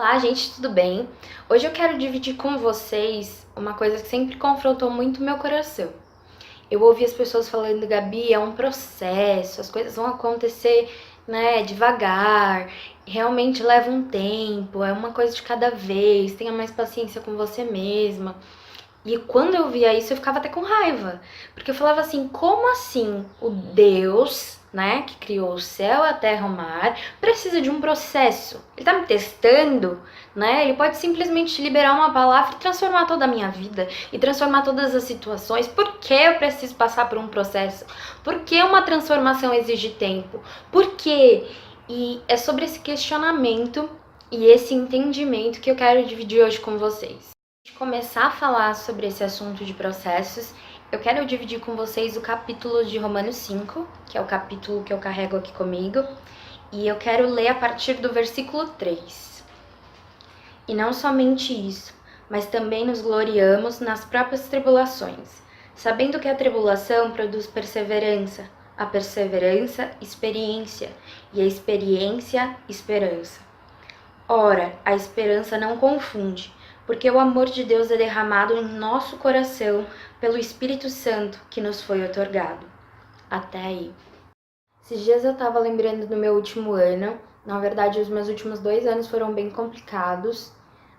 Olá, gente, tudo bem? Hoje eu quero dividir com vocês uma coisa que sempre confrontou muito meu coração. Eu ouvi as pessoas falando, Gabi, é um processo, as coisas vão acontecer, devagar, realmente leva um tempo, é uma coisa de cada vez, tenha mais paciência com você mesma. E quando eu via isso, eu ficava até com raiva. Porque eu falava assim, como assim o Deus, que criou o céu, a terra, o mar, precisa de um processo? Ele tá me testando, Ele pode simplesmente liberar uma palavra e transformar toda a minha vida, e transformar todas as situações. Por que eu preciso passar por um processo? Por que uma transformação exige tempo? Por quê? E é sobre esse questionamento e esse entendimento que eu quero dividir hoje com vocês. De começar a falar sobre esse assunto de processos, eu quero dividir com vocês o capítulo de Romanos 5, que é o capítulo que eu carrego aqui comigo, e eu quero ler a partir do versículo 3. E não somente isso, mas também nos gloriamos nas próprias tribulações, sabendo que a tribulação produz perseverança, a perseverança, experiência, e a experiência, esperança. Ora, a esperança não confunde, porque o amor de Deus é derramado em nosso coração pelo Espírito Santo que nos foi otorgado. Até aí. Esses dias eu tava lembrando do meu último ano. Na verdade, os meus últimos 2 anos foram bem complicados.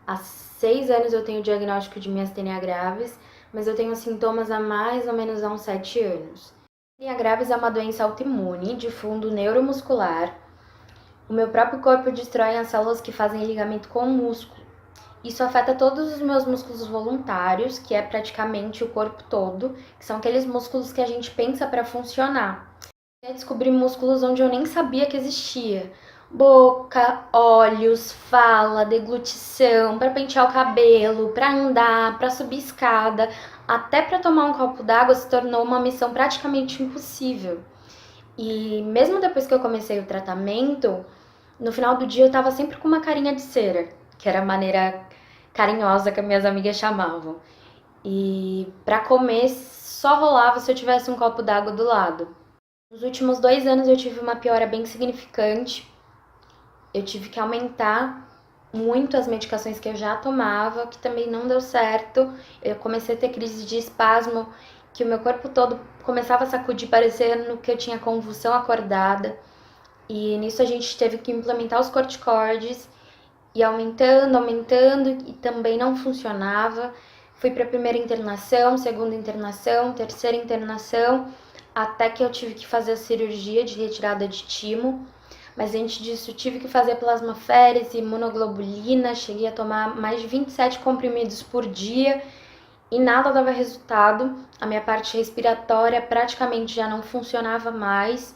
Há 6 anos eu tenho o diagnóstico de miastenia graves, mas eu tenho sintomas há mais ou menos há uns 7 anos. Miastenia graves é uma doença autoimune de fundo neuromuscular. O meu próprio corpo destrói as células que fazem ligamento com o músculo. Isso afeta todos os meus músculos voluntários, que é praticamente o corpo todo, que são aqueles músculos que a gente pensa para funcionar. Eu descobri músculos onde eu nem sabia que existia. Boca, olhos, fala, deglutição, para pentear o cabelo, para andar, para subir escada, até para tomar um copo d'água se tornou uma missão praticamente impossível. E mesmo depois que eu comecei o tratamento, no final do dia eu tava sempre com uma carinha de cera, que era a maneira carinhosa que as minhas amigas chamavam. E pra comer só rolava se eu tivesse um copo d'água do lado. Nos últimos 2 anos eu tive uma piora bem significante. Eu tive que aumentar muito as medicações que eu já tomava, que também não deu certo. Eu comecei a ter crise de espasmo, que o meu corpo todo começava a sacudir, parecendo que eu tinha convulsão acordada. E nisso a gente teve que implementar os corticoides, e aumentando, e também não funcionava. Fui para a primeira internação, segunda internação, terceira internação, até que eu tive que fazer a cirurgia de retirada de timo. Mas antes disso, tive que fazer plasmaférese, imunoglobulina, cheguei a tomar mais de 27 comprimidos por dia e nada dava resultado. A minha parte respiratória praticamente já não funcionava mais.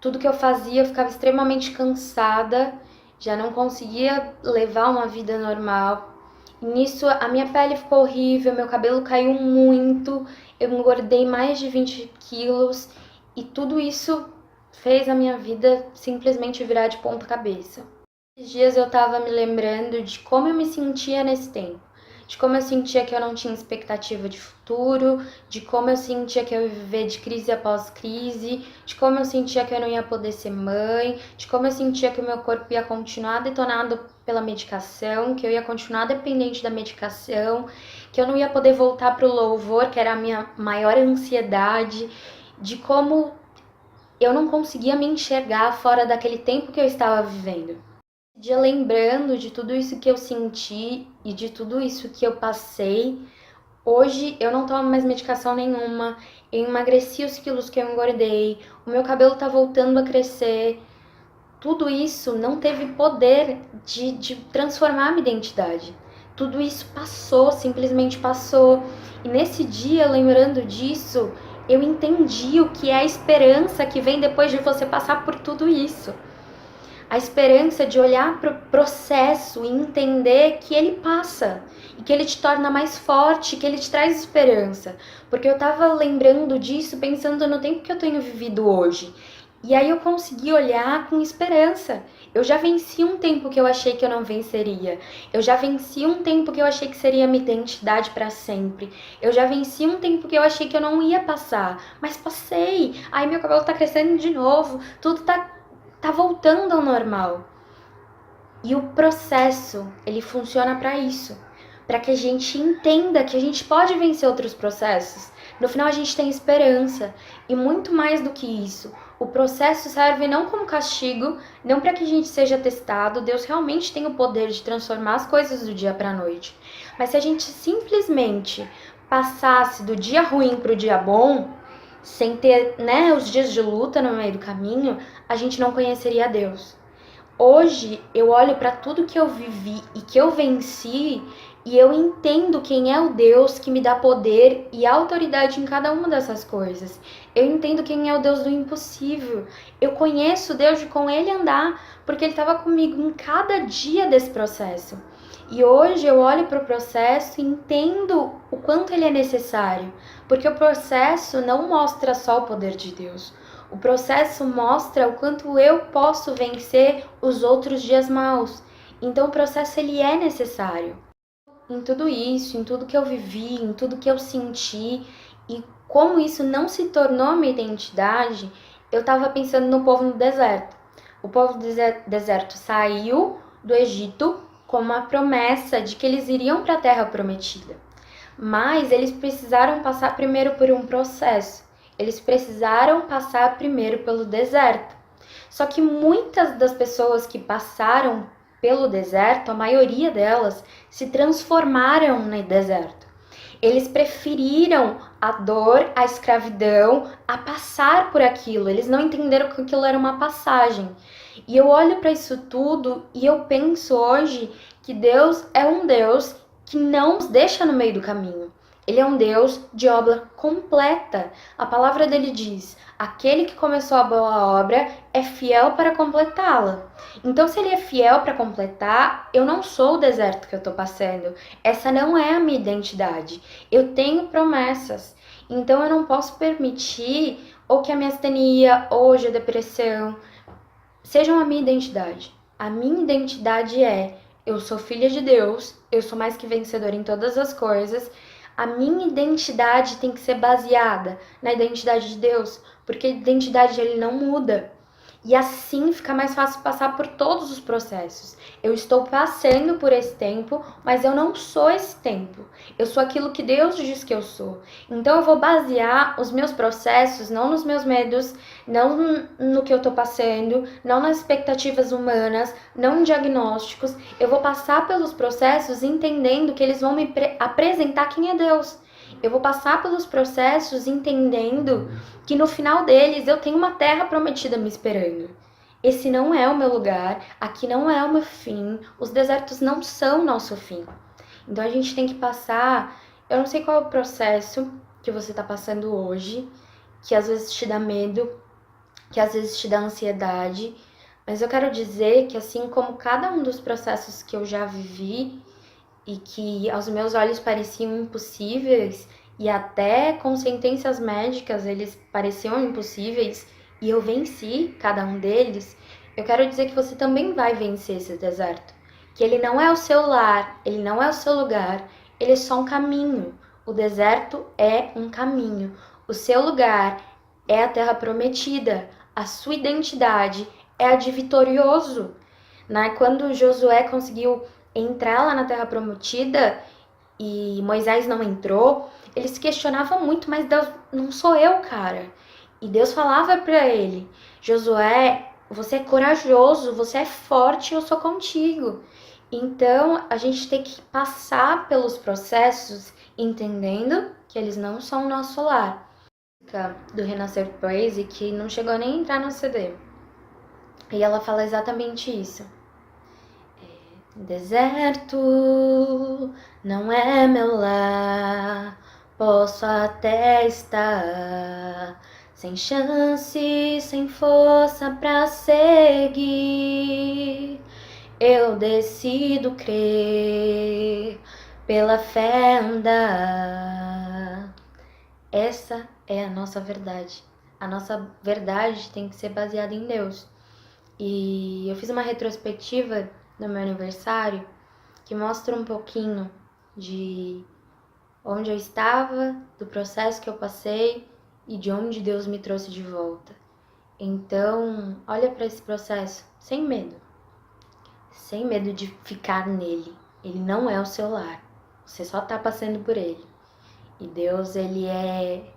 Tudo que eu fazia, eu ficava extremamente cansada, já não conseguia levar uma vida normal. E nisso, a minha pele ficou horrível, meu cabelo caiu muito, eu engordei mais de 20 quilos e tudo isso fez a minha vida simplesmente virar de ponta cabeça. Esses dias eu tava me lembrando de como eu me sentia nesse tempo, de como eu sentia que eu não tinha expectativa de futuro, de como eu sentia que eu ia viver de crise após crise, de como eu sentia que eu não ia poder ser mãe, de como eu sentia que o meu corpo ia continuar detonado pela medicação, que eu ia continuar dependente da medicação, que eu não ia poder voltar pro louvor, que era a minha maior ansiedade, de como eu não conseguia me enxergar fora daquele tempo que eu estava vivendo. Dia lembrando de tudo isso que eu senti e de tudo isso que eu passei, hoje eu não tomo mais medicação nenhuma, eu emagreci os quilos que eu engordei, o meu cabelo tá voltando a crescer. Tudo isso não teve poder de transformar a minha identidade. Tudo isso passou, simplesmente passou. E nesse dia, lembrando disso, eu entendi o que é a esperança que vem depois de você passar por tudo isso. A esperança de olhar para o processo e entender que ele passa e que ele te torna mais forte, que ele te traz esperança. Porque eu estava lembrando disso pensando no tempo que eu tenho vivido hoje. E aí eu consegui olhar com esperança. Eu já venci um tempo que eu achei que eu não venceria. Eu já venci um tempo que eu achei que seria minha identidade para sempre. Eu já venci um tempo que eu achei que eu não ia passar. Mas passei. Aí meu cabelo tá crescendo de novo. Tudo tá voltando ao normal. E o processo, ele funciona para isso, para que a gente entenda que a gente pode vencer outros processos. No final a gente tem esperança e muito mais do que isso. O processo serve não como castigo, não para que a gente seja testado. Deus realmente tem o poder de transformar as coisas do dia para a noite. Mas se a gente simplesmente passasse do dia ruim para o dia bom, sem ter, né, os dias de luta no meio do caminho, a gente não conheceria Deus. Hoje eu olho para tudo que eu vivi e que eu venci e eu entendo quem é o Deus que me dá poder e autoridade em cada uma dessas coisas. Eu entendo quem é o Deus do impossível. Eu conheço Deus de com Ele andar, porque Ele estava comigo em cada dia desse processo. E hoje eu olho para o processo e entendo o quanto ele é necessário, porque o processo não mostra só o poder de Deus. O processo mostra o quanto eu posso vencer os outros dias maus. Então o processo ele é necessário. Em tudo isso, em tudo que eu vivi, em tudo que eu senti e como isso não se tornou minha identidade, eu estava pensando no povo no deserto. O povo do deserto saiu do Egito com uma promessa de que eles iriam para a terra prometida. Mas eles precisaram passar primeiro por um processo. Eles precisaram passar primeiro pelo deserto. Só que muitas das pessoas que passaram pelo deserto, a maioria delas, se transformaram no deserto. Eles preferiram a dor, a escravidão, a passar por aquilo. Eles não entenderam que aquilo era uma passagem. E eu olho para isso tudo e eu penso hoje que Deus é um Deus que não nos deixa no meio do caminho. Ele é um Deus de obra completa. A palavra dele diz: aquele que começou a boa obra é fiel para completá-la. Então, se ele é fiel para completar, eu não sou o deserto que eu estou passando. Essa não é a minha identidade. Eu tenho promessas. Então, eu não posso permitir ou que a minha astenia, hoje a depressão, sejam a minha identidade. A minha identidade é: eu sou filha de Deus, eu sou mais que vencedora em todas as coisas. A minha identidade tem que ser baseada na identidade de Deus, porque a identidade ele não muda. E assim fica mais fácil passar por todos os processos. Eu estou passando por esse tempo, mas eu não sou esse tempo. Eu sou aquilo que Deus diz que eu sou. Então eu vou basear os meus processos não nos meus medos, não no que eu estou passando, não nas expectativas humanas, não em diagnósticos. Eu vou passar pelos processos entendendo que eles vão me apresentar quem é Deus. Eu vou passar pelos processos entendendo que no final deles eu tenho uma terra prometida me esperando. Esse não é o meu lugar, aqui não é o meu fim, os desertos não são nosso fim. Então a gente tem que passar, eu não sei qual é o processo que você está passando hoje, que às vezes te dá medo, que às vezes te dá ansiedade, mas eu quero dizer que assim como cada um dos processos que eu já vivi, e que aos meus olhos pareciam impossíveis e até com sentenças médicas eles pareciam impossíveis e eu venci cada um deles, eu quero dizer que você também vai vencer esse deserto. Que ele não é o seu lar, ele não é o seu lugar, ele é só um caminho. O deserto é um caminho. O seu lugar é a terra prometida. A sua identidade é a de vitorioso. Né? Quando Josué conseguiu entrar lá na Terra Prometida e Moisés não entrou, ele se questionava muito, mas Deus, não sou eu, cara. E Deus falava para ele: Josué, você é corajoso, você é forte, eu sou contigo. Então a gente tem que passar pelos processos entendendo que eles não são o nosso lar. Do Renascer Praise, que não chegou nem a entrar no CD. E ela fala exatamente isso. Deserto não é meu lar, posso até estar sem chance, sem força pra seguir. Eu decido crer, pela fé andar. Essa é a nossa verdade. A nossa verdade tem que ser baseada em Deus. E eu fiz uma retrospectiva no meu aniversário que mostra um pouquinho de onde eu estava, do processo que eu passei e de onde Deus me trouxe de volta. Então, olha para esse processo sem medo. sem medo de ficar nele. Ele não é o seu lar. Você só tá passando por ele. E Deus, ele é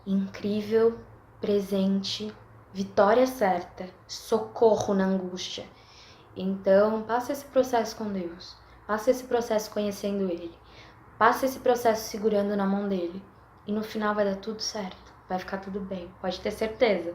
incrível, presente, vitória certa, socorro na angústia. Então, passa esse processo com Deus. Passa esse processo conhecendo Ele. Passa esse processo segurando na mão dele. E no final vai dar tudo certo. Vai ficar tudo bem. Pode ter certeza.